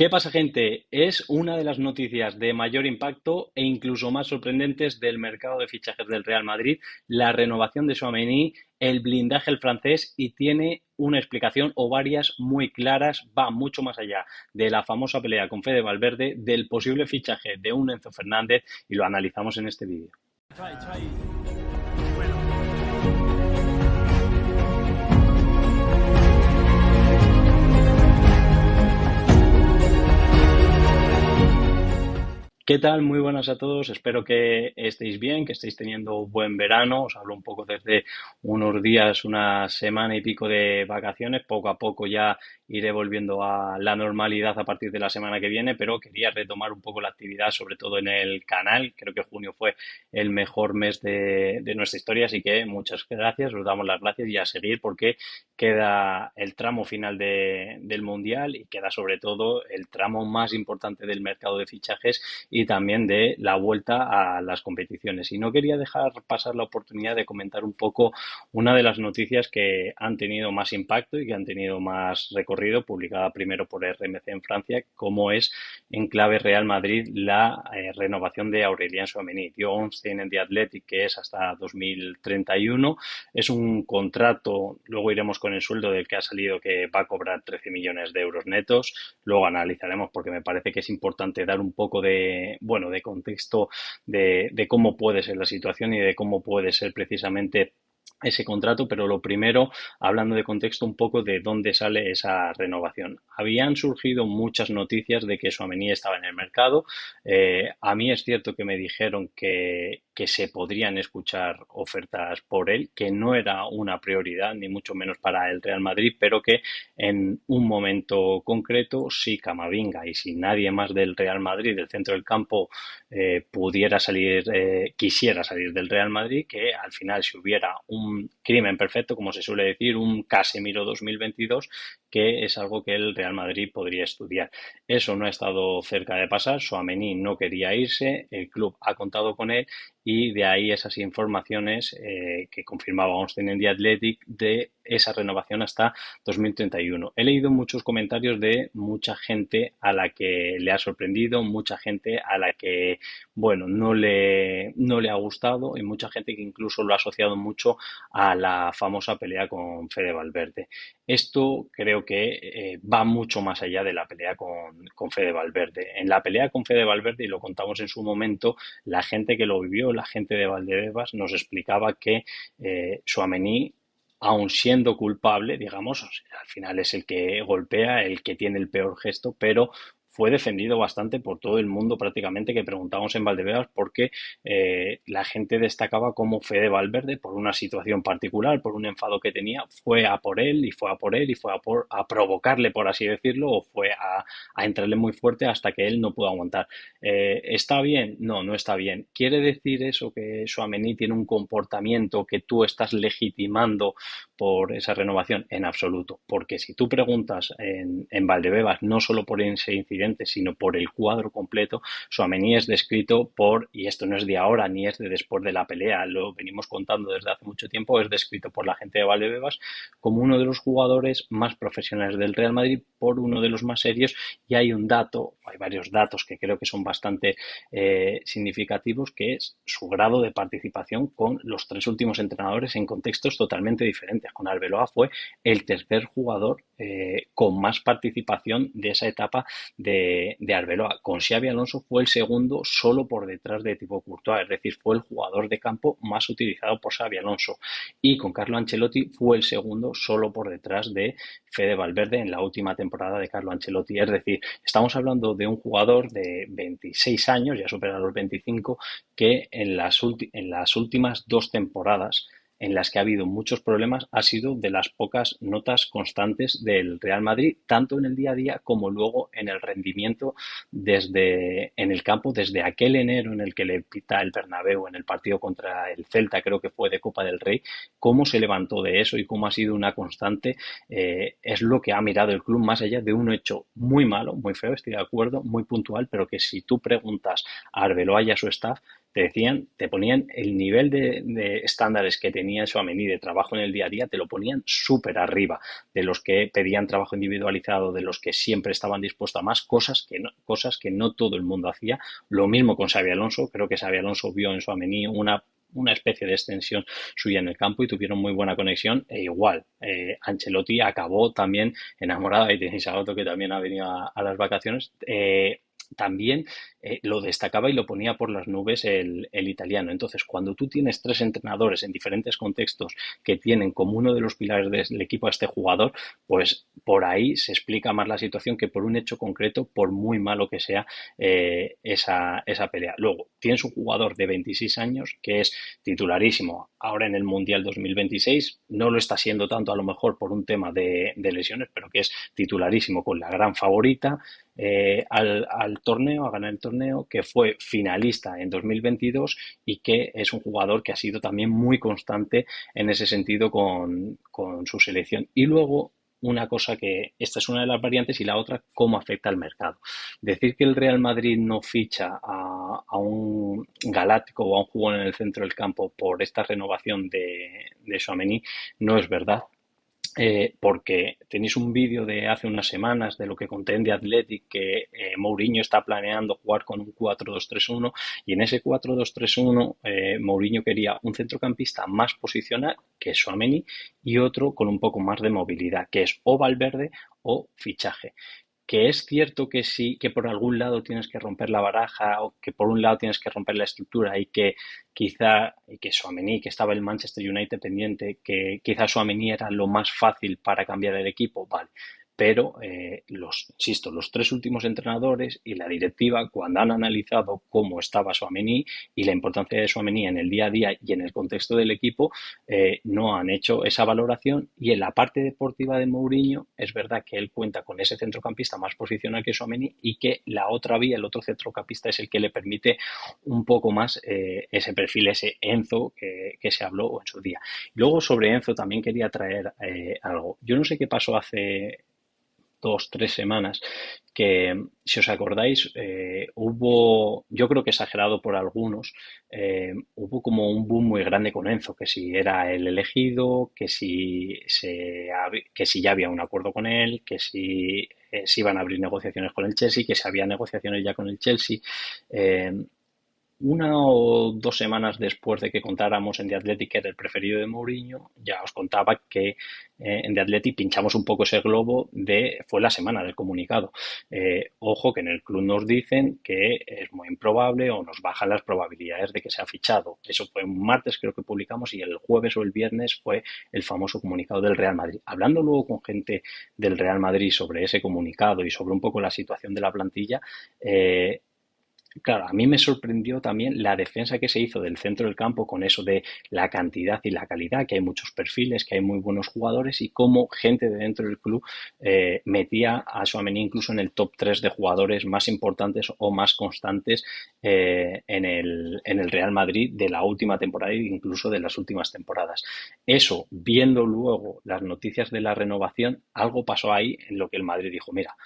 ¿Qué pasa, gente? Es una de las noticias de mayor impacto e incluso más sorprendentes del mercado de fichajes del Real Madrid, la renovación de Tchouaméni, el blindaje al francés y tiene una explicación o varias muy claras, va mucho más allá de la famosa pelea con Fede Valverde, del posible fichaje de un Enzo Fernández y lo analizamos en este vídeo. ¿Qué tal? Muy buenas a todos. Espero que estéis bien, que estéis teniendo buen verano. Os hablo un poco desde unos días, una semana y pico de vacaciones. Poco a poco ya iré volviendo a la normalidad a partir de la semana que viene, pero quería retomar un poco la actividad, sobre todo en el canal. Creo que junio fue el mejor mes de nuestra historia, así que muchas gracias. Os damos las gracias y a seguir porque queda el tramo final del Mundial y queda sobre todo el tramo más importante del mercado de fichajes y también de la vuelta a las competiciones. Y no quería dejar pasar la oportunidad de comentar un poco una de las noticias que han tenido más impacto y que han tenido más recorrido, publicada primero por RMC en Francia, como es en clave Real Madrid la renovación de Aurélien Tchouaméni. Dio Ornstein en The Athletic, que es hasta 2031. Es un contrato, luego iremos con el sueldo del que ha salido, que va a cobrar 13 millones de euros netos. Luego analizaremos porque me parece que es importante dar un poco de contexto de cómo puede ser la situación y de cómo puede ser precisamente ese contrato, pero lo primero, hablando de contexto, un poco de dónde sale esa renovación. Habían surgido muchas noticias de que Tchouaméni estaba en el mercado. A mí es cierto que me dijeron que se podrían escuchar ofertas por él, que no era una prioridad, ni mucho menos para el Real Madrid, pero que en un momento concreto, si Camavinga y si nadie más del Real Madrid, del centro del campo, pudiera salir, quisiera salir del Real Madrid, que al final si hubiera un crimen perfecto, como se suele decir, un Casemiro 2022, que es algo que el Real Madrid podría estudiar. Eso no ha estado cerca de pasar, Tchouaméni no quería irse, el club ha contado con él y de ahí esas informaciones que confirmaba Ornstein en The Athletic de esa renovación hasta 2031. He leído muchos comentarios de mucha gente a la que le ha sorprendido, mucha gente a la que, bueno, no le ha gustado y mucha gente que incluso lo ha asociado mucho a la famosa pelea con Fede Valverde. Esto creo que va mucho más allá de la pelea con Fede Valverde. En la pelea con Fede Valverde, y lo contamos en su momento, la gente que lo vivió, la gente de Valdebebas, nos explicaba que Tchouaméni, aun siendo culpable, digamos, o sea, al final es el que golpea, el que tiene el peor gesto, pero fue defendido bastante por todo el mundo prácticamente que preguntábamos en Valdebebas porque la gente destacaba cómo Fede Valverde, por una situación particular, por un enfado que tenía, fue a por él y fue a por él y fue a provocarle, por así decirlo, o fue a entrarle muy fuerte hasta que él no pudo aguantar. ¿Está bien? No, no está bien. ¿Quiere decir eso que Tchouaméni tiene un comportamiento que tú estás legitimando por esa renovación? En absoluto, porque si tú preguntas en Valdebebas, no solo por ese incidente, sino por el cuadro completo, Tchouaméni es descrito por, y esto no es de ahora ni es de después de la pelea, lo venimos contando desde hace mucho tiempo, es descrito por la gente de Valdebebas como uno de los jugadores más profesionales del Real Madrid, por uno de los más serios, y hay un dato, hay varios datos que creo que son bastante significativos, que es su grado de participación con los tres últimos entrenadores en contextos totalmente diferentes. Con Arbeloa fue el tercer jugador con más participación de esa etapa de Arbeloa. Con Xabi Alonso fue el segundo solo por detrás de Thibaut Courtois, es decir, fue el jugador de campo más utilizado por Xabi Alonso. Y con Carlo Ancelotti fue el segundo solo por detrás de Fede Valverde en la última temporada de Carlo Ancelotti. Es decir, estamos hablando de un jugador de 26 años, ya supera los 25, que en las últimas dos temporadas en las que ha habido muchos problemas, ha sido de las pocas notas constantes del Real Madrid, tanto en el día a día como luego en el rendimiento en el campo, desde aquel enero en el que le pita el Bernabéu en el partido contra el Celta, creo que fue de Copa del Rey, cómo se levantó de eso y cómo ha sido una constante, es lo que ha mirado el club más allá de un hecho muy malo, muy feo, estoy de acuerdo, muy puntual, pero que si tú preguntas a Arbeloa y a su staff, te decían, te ponían el nivel de estándares que tenía Tchouaméni de trabajo en el día a día, te lo ponían súper arriba de los que pedían trabajo individualizado, de los que siempre estaban dispuestos a más cosas que no todo el mundo hacía. Lo mismo con Xabi Alonso, creo que Xabi Alonso vio en Tchouaméni una especie de extensión suya en el campo y tuvieron muy buena conexión e igual, Ancelotti acabó también enamorado y Denis Agoto que también ha venido a las vacaciones, también lo destacaba y lo ponía por las nubes el italiano. Entonces, cuando tú tienes tres entrenadores en diferentes contextos que tienen como uno de los pilares del equipo a este jugador, pues por ahí se explica más la situación que por un hecho concreto, por muy malo que sea esa pelea. Luego, tienes un jugador de 26 años que es titularísimo ahora en el Mundial 2026, no lo está siendo tanto a lo mejor por un tema de lesiones, pero que es titularísimo con la gran favorita, al torneo, a ganar el torneo, que fue finalista en 2022 y que es un jugador que ha sido también muy constante en ese sentido con su selección. Y luego, una cosa que esta es una de las variantes y la otra, cómo afecta al mercado. Decir que el Real Madrid no ficha a un galáctico o a un jugador en el centro del campo por esta renovación de Tchouaméni no es verdad, porque tenéis un vídeo de hace unas semanas de lo que conté en The Athletic que Mourinho está planeando jugar con un 4-2-3-1 y en ese 4-2-3-1 Mourinho quería un centrocampista más posicional que es Tchouaméni y otro con un poco más de movilidad que es o Valverde o fichaje. Que es cierto que sí, que por algún lado tienes que romper la baraja o que por un lado tienes que romper la estructura y que quizá, y que Tchouaméni, que estaba el Manchester United pendiente, que quizá Tchouaméni era lo más fácil para cambiar el equipo, vale. Pero, insisto, los tres últimos entrenadores y la directiva, cuando han analizado cómo estaba Tchouaméni y la importancia de Tchouaméni en el día a día y en el contexto del equipo, no han hecho esa valoración y en la parte deportiva de Mourinho es verdad que él cuenta con ese centrocampista más posicional que Tchouaméni y que la otra vía, el otro centrocampista es el que le permite un poco más ese perfil, ese Enzo que se habló en su día. Luego sobre Enzo también quería traer algo. Yo no sé qué pasó hace 2, 3 semanas, que si os acordáis, hubo, yo creo que exagerado por algunos, hubo como un boom muy grande con Enzo, que si era el elegido, que si ya había un acuerdo con él, que si se iban a abrir negociaciones con el Chelsea, que si había negociaciones ya con el Chelsea. Eh, 1 o 2 semanas después de que contáramos en The Athletic que era el preferido de Mourinho, ya os contaba que en The Athletic pinchamos un poco ese globo fue la semana del comunicado. Ojo que en el club nos dicen que es muy improbable o nos bajan las probabilidades de que sea fichado. Eso fue un martes creo que publicamos y el jueves o el viernes fue el famoso comunicado del Real Madrid. Hablando luego con gente del Real Madrid sobre ese comunicado y sobre un poco la situación de la plantilla, claro, a mí me sorprendió también la defensa que se hizo del centro del campo con eso de la cantidad y la calidad, que hay muchos perfiles, que hay muy buenos jugadores y cómo gente de dentro del club metía a Tchouaméni incluso en el top 3 de jugadores más importantes o más constantes en el Real Madrid de la última temporada e incluso de las últimas temporadas. Eso, viendo luego las noticias de la renovación, algo pasó ahí en lo que el Madrid dijo, mira,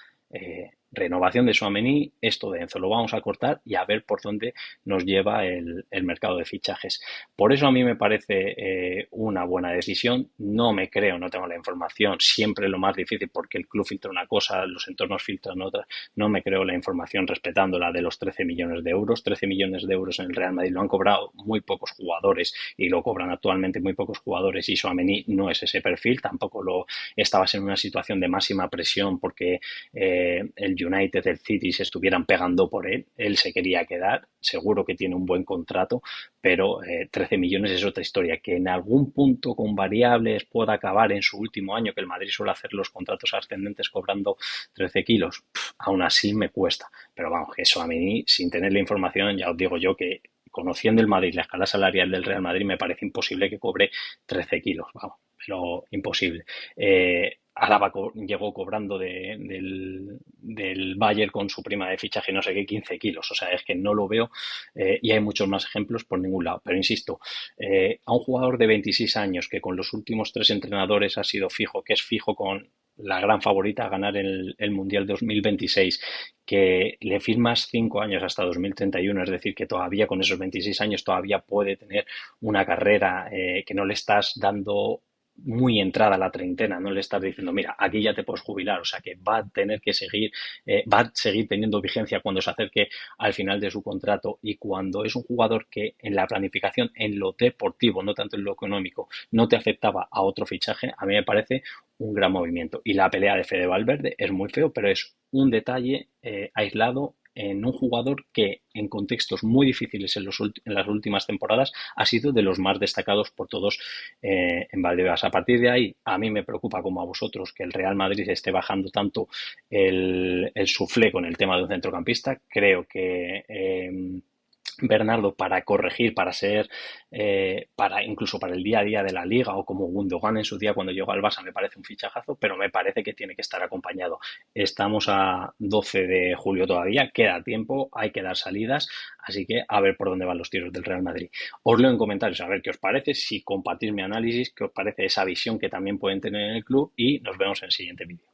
renovación de Tchouaméni, esto de Enzo lo vamos a cortar y a ver por dónde nos lleva el mercado de fichajes. Por eso a mí me parece una buena decisión. No me creo, no tengo la información, siempre lo más difícil porque el club filtra una cosa, los entornos filtran otra. No me creo la información respetando la de los 13 millones de euros. 13 millones de euros en el Real Madrid lo han cobrado muy pocos jugadores y lo cobran actualmente muy pocos jugadores y Tchouaméni no es ese perfil, tampoco lo estabas en una situación de máxima presión porque el United, el City se estuvieran pegando por él se quería quedar, seguro que tiene un buen contrato, pero 13 millones es otra historia, que en algún punto con variables pueda acabar en su último año, que el Madrid suele hacer los contratos ascendentes cobrando 13 kilos, aún así me cuesta, pero vamos, que eso a mí, sin tener la información, ya os digo yo que conociendo el Madrid, la escala salarial del Real Madrid, me parece imposible que cobre 13 kilos, vamos, pero imposible. Alaba llegó cobrando del Bayern con su prima de fichaje, no sé qué, 15 kilos. O sea, es que no lo veo y hay muchos más ejemplos por ningún lado. Pero insisto, a un jugador de 26 años que con los últimos tres entrenadores ha sido fijo, que es fijo con la gran favorita a ganar el Mundial 2026, que le firmas 5 años hasta 2031, es decir, que todavía con esos 26 años todavía puede tener una carrera que no le estás dando muy entrada a la treintena, no le estás diciendo, mira, aquí ya te puedes jubilar, o sea que va a tener que seguir, va a seguir teniendo vigencia cuando se acerque al final de su contrato y cuando es un jugador que en la planificación, en lo deportivo, no tanto en lo económico, no te afectaba a otro fichaje, a mí me parece un gran movimiento. Y la pelea de Fede Valverde es muy feo, pero es un detalle aislado en un jugador que en contextos muy difíciles en las últimas temporadas ha sido de los más destacados por todos en Valdebebas. A partir de ahí, a mí me preocupa como a vosotros que el Real Madrid esté bajando tanto el suflé con el tema de un centrocampista. Creo que Bernardo para corregir, para ser, para incluso para el día a día de la liga o como Gundogan en su día cuando llegó al Barça me parece un fichajazo, pero me parece que tiene que estar acompañado. Estamos a 12 de julio todavía, queda tiempo, hay que dar salidas, así que a ver por dónde van los tiros del Real Madrid. Os leo en comentarios a ver qué os parece, si compartís mi análisis, qué os parece esa visión que también pueden tener en el club y nos vemos en el siguiente vídeo.